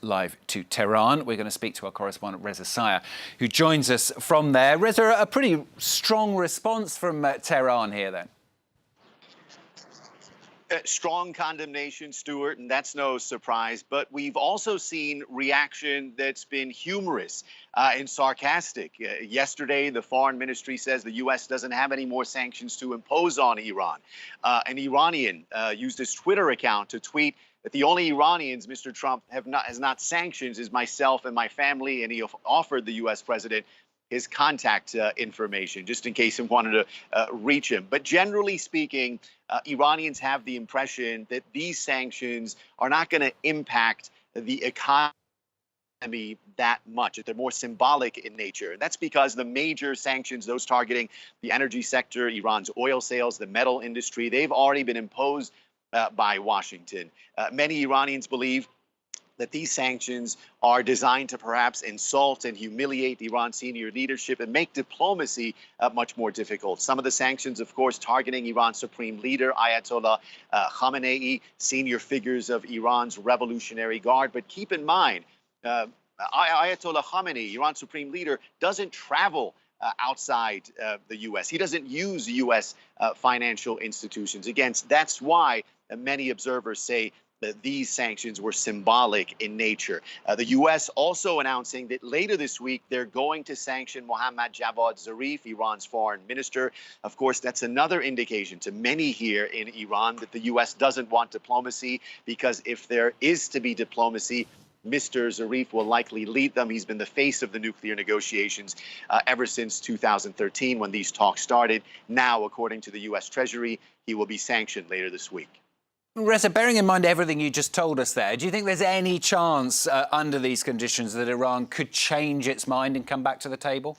live to Tehran. We're going to speak to our correspondent Reza Sayar, who joins us from there. Reza, a pretty strong response from Tehran here then. Strong condemnation, Stuart, and that's no surprise. But we've also seen reaction that's been humorous and sarcastic. Yesterday, the foreign ministry says the U.S. doesn't have any more sanctions to impose on Iran. An Iranian used his Twitter account to tweet that the only Iranians Mr. Trump has not sanctioned is myself and my family, and he offered the U.S. president his contact information, just in case he wanted to reach him. But generally speaking, Iranians have the impression that these sanctions are not going to impact the economy that much, that they're more symbolic in nature. And that's because the major sanctions, those targeting the energy sector, Iran's oil sales, the metal industry, they've already been imposed by Washington. Many Iranians believe that these sanctions are designed to perhaps insult and humiliate Iran's senior leadership and make diplomacy much more difficult. Some of the sanctions, of course, targeting Iran's supreme leader, Ayatollah Khamenei, senior figures of Iran's Revolutionary Guard. But keep in mind, Ayatollah Khamenei, Iran's supreme leader, doesn't travel outside the U.S. He doesn't use U.S. Financial institutions. Again, that's why many observers say that these sanctions were symbolic in nature. The U.S. also announcing that later this week they're going to sanction Mohammad Javad Zarif, Iran's foreign minister. Of course, that's another indication to many here in Iran that the U.S. doesn't want diplomacy, because if there is to be diplomacy, Mr. Zarif will likely lead them. He's been the face of the nuclear negotiations ever since 2013 when these talks started. Now, according to the U.S. Treasury, he will be sanctioned later this week. Reza, bearing in mind everything you just told us there, do you think there's any chance under these conditions that Iran could change its mind and come back to the table?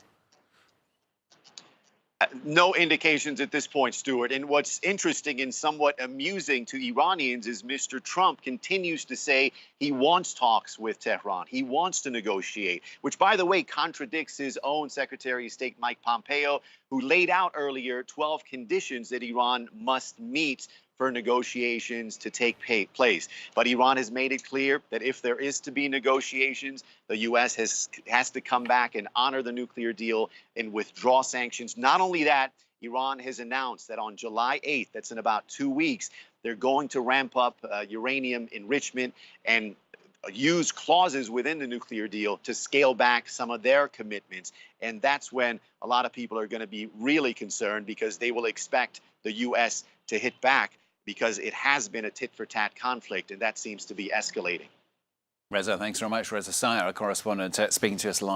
No indications at this point, Stuart. And what's interesting and somewhat amusing to Iranians is Mr. Trump continues to say he wants talks with Tehran. He wants to negotiate, which, by the way, contradicts his own Secretary of State, Mike Pompeo, who laid out earlier 12 conditions that Iran must meet for negotiations to take place. But Iran has made it clear that if there is to be negotiations, the U.S. has to come back and honor the nuclear deal and withdraw sanctions. Not only that, Iran has announced that on July 8th, that's in about 2 weeks, they're going to ramp up uranium enrichment and use clauses within the nuclear deal to scale back some of their commitments. And that's when a lot of people are going to be really concerned, because they will expect the U.S. to hit back, because it has been a tit-for-tat conflict, and that seems to be escalating. Reza, thanks very much. Reza Sayar, our correspondent, speaking to us live.